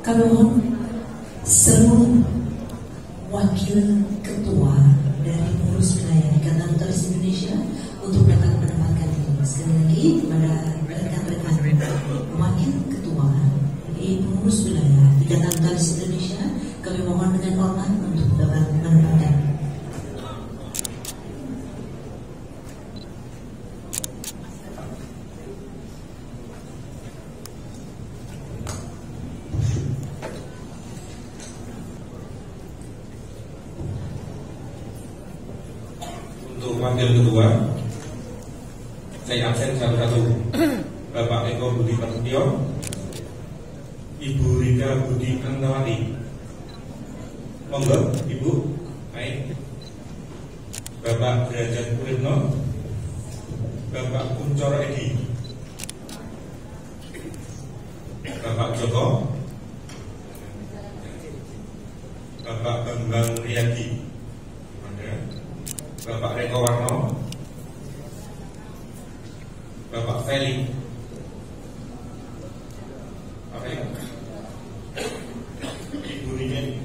Kami mohon seluruh wakil ketua dari pengurus wilayah Ikatan Notaris Indonesia untuk dapat mendapatkan ini. Sekali lagi kepada rekan-rekan wakil ketua dari pengurus wilayah Ikatan Notaris Indonesia, kami mohon dengan hormat untuk dapat mendapatkan. Untuk wakil ketua, saya absen satu-satu. Bapak Eko Budi Prasetyo, Ibu Rika Budi Antawati. Monggo, Ibu. Baik. Bapak Derajat Kuritno, Bapak Kuncoro Edi, Bapak Joko, Bapak Bambang Riyadi, Bapak Reko Warno, Bapak Feli, Ibu Rini.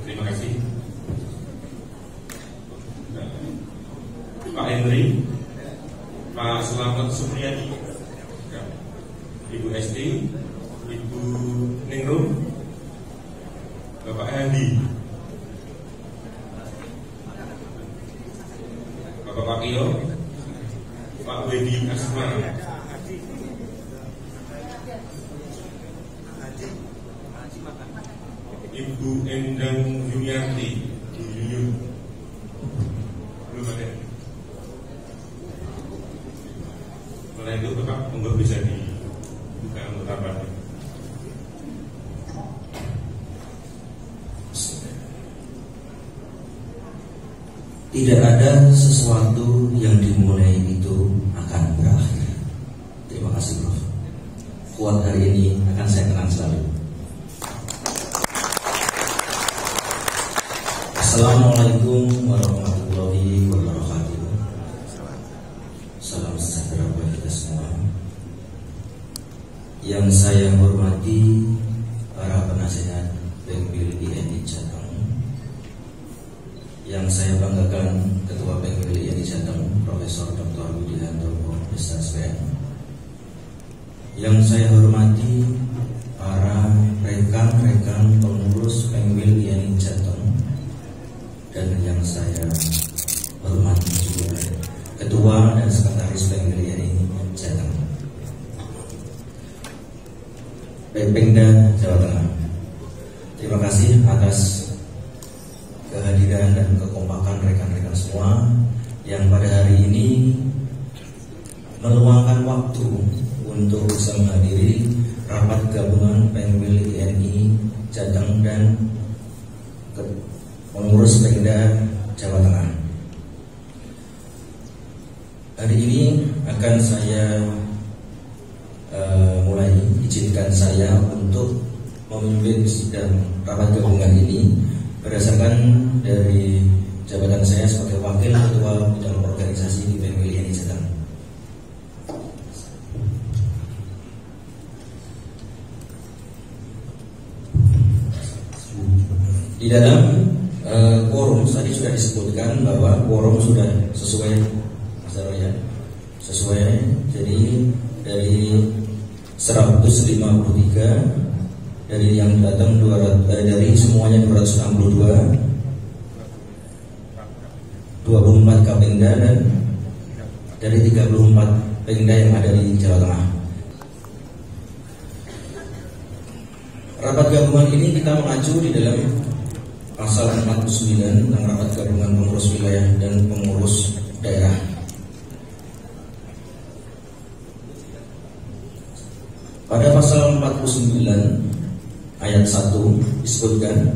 Terima kasih. Pak Henry, Pak Selamat Supriyadi, Ibu Esti, Ibu Ningrum, Bapak Handi, Bapak Pakio, Pak Wedi Asmar, Ibu Endang Yuniarti, Ibu Yuyun. Belum ada. Mulai itu Bapak monggo bisa dibuka untuk rapat. Tidak ada sesuatu yang dimulai itu akan berakhir. Terima kasih, Prof. Kuat hari ini akan saya kenang selalu. Assalamualaikum warahmatullahi wabarakatuh. Salam sejahtera bagi kita semua. Yang saya hormati para penasihat Bankbil INI Jateng, yang saya banggakan Ketua Bankbil INI Jateng Profesor Dr. Widianto SSPN, yang saya hormati para rekan-rekan pengurus Bankbil INI Jateng, dan yang saya hormati juga Ketua dan Sekretaris Bankbil INI Jateng Bapenda Jawa Tengah. Terima kasih atas kehadiran dan kekompakan rekan-rekan semua yang pada hari ini meluangkan waktu untuk bisa menghadiri rapat gabungan Bankbil INI Jateng dan pengurus Bapenda Jawa Tengah. Hari ini akan saya mulai izinkan saya untuk memimpin sidang rapat gabungan ini berdasarkan dari jabatan saya sebagai Wakil Ketua Bidang Organisasi di Bankbil INI Jateng. Di dalam quorum tadi sudah disebutkan bahwa quorum sudah sesuai, Mas Darwo ya, sesuai. Jadi dari 153 dari yang datang 200, dari semuanya 262, 24 Kapenda dan dari 34 Pemda yang ada di Jawa Tengah. Rapat gabungan ini kita mengacu di dalam pasal 49 tentang rapat gabungan pengurus wilayah dan pengurus daerah. Pada pasal 49 ayat 1 disebutkan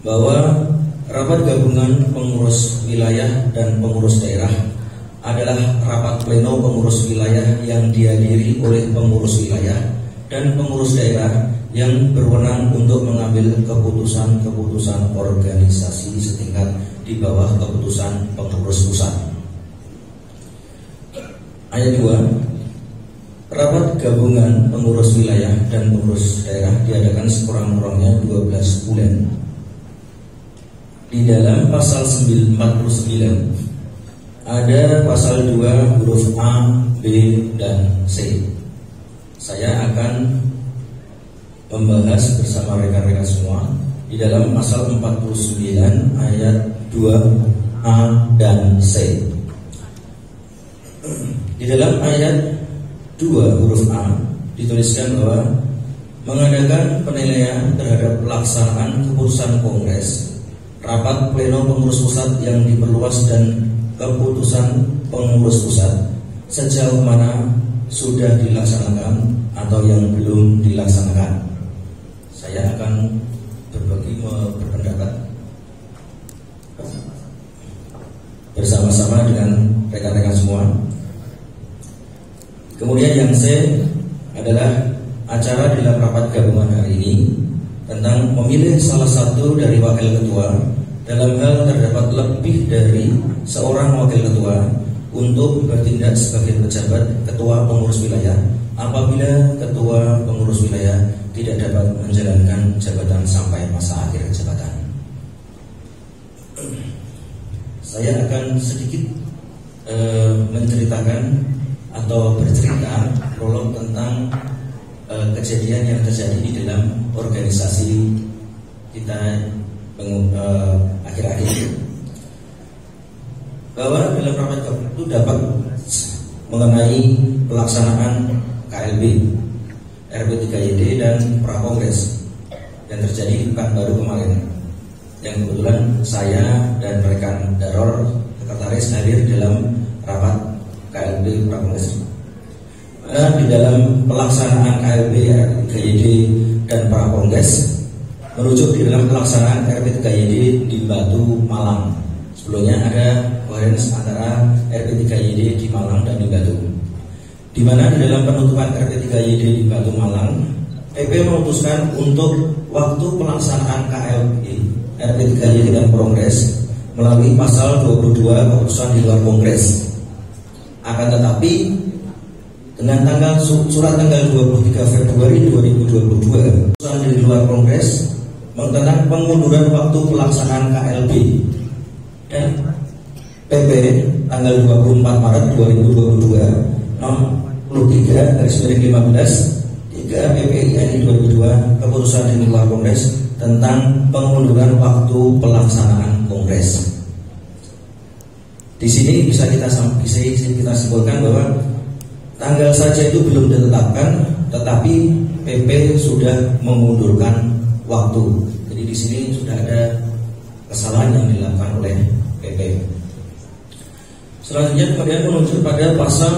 bahwa rapat gabungan pengurus wilayah dan pengurus daerah adalah rapat pleno pengurus wilayah yang dihadiri oleh pengurus wilayah dan pengurus daerah yang berwenang untuk mengambil keputusan-keputusan organisasi setingkat di bawah keputusan pengurus pusat. Ayat 2, rapat gabungan pengurus wilayah dan pengurus daerah diadakan sekurang-kurangnya 12 bulan. Di dalam pasal 49 ada pasal 2 huruf A, B, dan C. Saya akan membahas bersama rekan-rekan semua di dalam pasal 49 ayat 2 A dan C. Di dalam ayat 2 huruf A dituliskan bahwa mengadakan penilaian terhadap pelaksanaan keputusan Kongres, rapat pleno pengurus pusat yang diperluas dan keputusan pengurus pusat sejauh mana sudah dilaksanakan atau yang belum dilaksanakan. Saya akan berpendapat bersama-sama dengan rekan-rekan semua. Kemudian yang C adalah acara dalam rapat gabungan hari ini tentang memilih salah satu dari wakil ketua dalam hal terdapat lebih dari seorang wakil ketua untuk bertindak sebagai pejabat ketua pengurus wilayah apabila ketua pengurus wilayah tidak dapat menjalankan jabatan sampai masa akhir jabatan. Saya akan sedikit menceritakan atau bercerita prolog tentang kejadian yang terjadi di dalam organisasi kita akhir-akhir ini, bahwa dalam rapat itu dapat mengenai pelaksanaan KLB, RP3YD dan Prakongres yang terjadi di Pekanbaru kemarin, yang kebetulan saya dan rekan Daror sekretaris hadir dalam rapat KLB Prakongres. Di dalam pelaksanaan KLB, RP3YD dan Prakongres merujuk di dalam pelaksanaan RP3YD di Batu Malang. Sebelumnya ada koherens antara RP3YD di Malang dan di Batu, di mana di dalam penutupan RP3YD di Batu Malang, PP memutuskan untuk waktu pelaksanaan KLB, RP3YD dan Kongres melalui pasal 22 keputusan di luar Kongres. Akan tetapi dengan surat tanggal 23 Februari 2022 keputusan di luar Kongres tentang pengunduran waktu pelaksanaan KLB dan PP tanggal 24 Maret 2022 nomor 23/15 PPINI 2002 keputusan di luar Kongres tentang pengunduran waktu pelaksanaan Kongres. Di sini bisa kita simpulkan bahwa tanggal saja itu belum ditetapkan, tetapi PP sudah mengundurkan waktu. Jadi di sini sudah ada kesalahan yang dilakukan oleh PP. Selanjutnya kemudian menuju pada pasal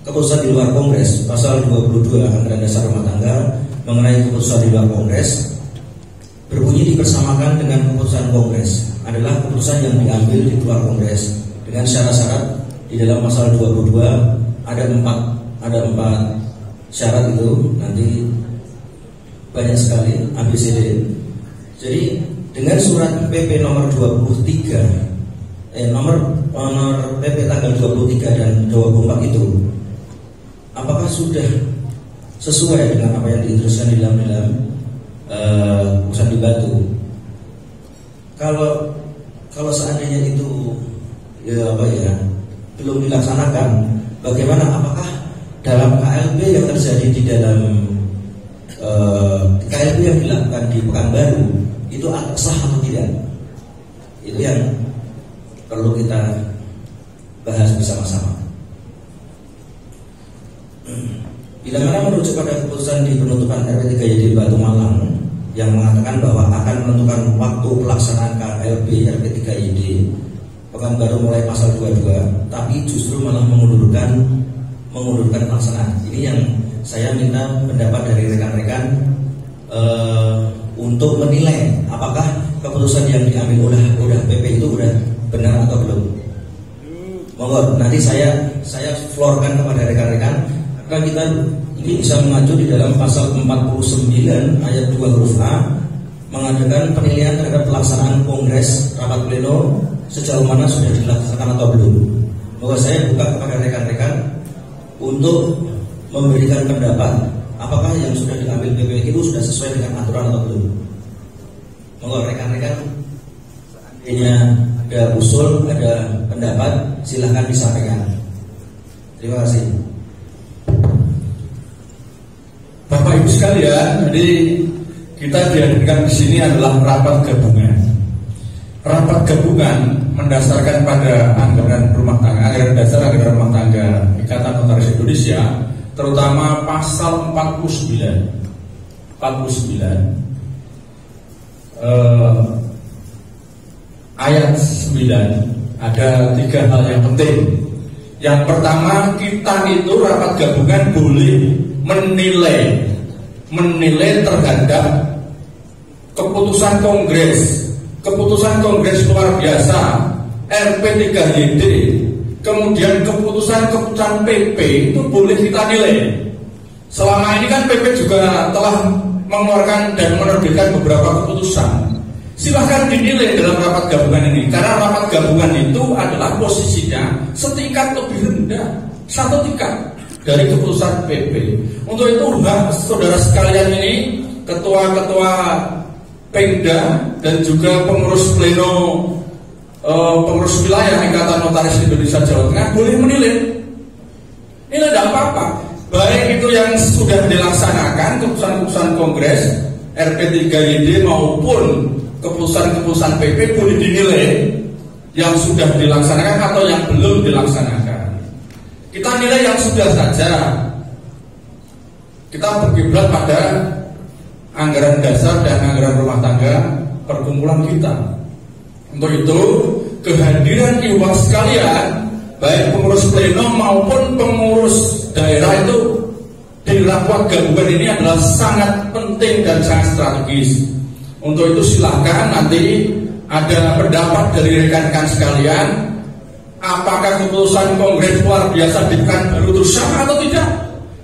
keputusan di luar Kongres, pasal 22 Anggaran Dasar Rumah Tangga mengenai keputusan di luar Kongres berbunyi dipersamakan dengan keputusan Kongres adalah keputusan yang diambil di luar Kongres dengan syarat-syarat. Di dalam pasal 22 ada empat syarat itu, nanti banyak sekali ABCD. Jadi dengan surat PP nomor 23 nomor PP tanggal 23 dan 24 itu, apakah sudah sesuai dengan apa yang dituliskan di dalam keputusan di Batu? Kalau seandainya itu belum dilaksanakan, bagaimana? Apakah dalam KLB yang terjadi di dalam KLB yang dilakukan di Pekanbaru itu sah atau tidak? Itu yang perlu kita bahas bersama-sama. Bila mana merujuk pada keputusan di penutupan RP3YD Batu Malang yang mengatakan bahwa akan menentukan waktu pelaksanaan KLB RP3YD Pekanbaru mulai pasal 22, tapi justru malah mengundurkan pelaksanaan. Ini yang saya minta pendapat dari rekan-rekan untuk menilai apakah keputusan yang diambil oleh PP itu udah benar atau belum. Monggo nanti saya floorkan kepada rekan-rekan, karena kita ini bisa mengacu di dalam pasal 49 ayat 2 huruf A mengadakan penilaian terhadap pelaksanaan Kongres rapat pleno sejauh mana sudah dilaksanakan atau belum. Bahwa saya buka kepada rekan-rekan untuk memberikan pendapat apakah yang sudah diambil PPK itu sudah sesuai dengan aturan atau belum. Monggo rekan-rekan, seandainya ada usul, ada pendapat, silahkan disampaikan. Terima kasih. Bapak Ibu sekalian, jadi kita dihadirkan di sini adalah rapat gabungan. Rapat gabungan mendasarkan pada anggaran rumah tangga, anggaran dasar anggaran rumah tangga Ikatan Notaris Indonesia, terutama pasal 49 ayat 9 ada 3 hal yang penting. Yang pertama, kita itu rapat gabungan boleh menilai terhadap keputusan kongres luar biasa RP3YD, kemudian keputusan PP itu boleh kita nilai. Selama ini kan PP juga telah mengeluarkan dan menerbitkan beberapa keputusan. Silahkan dinilai dalam rapat gabungan ini, karena rapat gabungan itu adalah posisinya setingkat lebih rendah, 1 tingkat dari keputusan PP. Untuk itu saudara sekalian ini, ketua-ketua Pemda dan juga pengurus pleno pengurus wilayah Ikatan Notaris Indonesia Jawa Tengah boleh menilai. Ini tidak apa-apa, baik itu yang sudah dilaksanakan keputusan-keputusan kongres RP3YD maupun keputusan-keputusan PP boleh dinilai yang sudah dilaksanakan atau yang belum dilaksanakan. Kita nilai yang sudah saja. Kita berkiblat pada anggaran dasar dan anggaran rumah tangga perkumpulan kita. Untuk itu, kehadiran ibu sekalian, baik pengurus pleno maupun pengurus daerah itu di rapat gabungan ini adalah sangat penting dan sangat strategis. Untuk itu silakan nanti ada pendapat dari rekan-rekan sekalian, apakah keputusan kongres luar biasa di Pekanbaru itu sah atau tidak?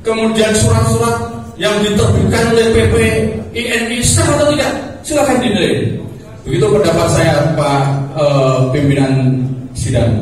Kemudian surat-surat yang diterbitkan oleh PPINI sah atau tidak? Silakan dinilai. Begitu pendapat saya, Pak pimpinan sidang.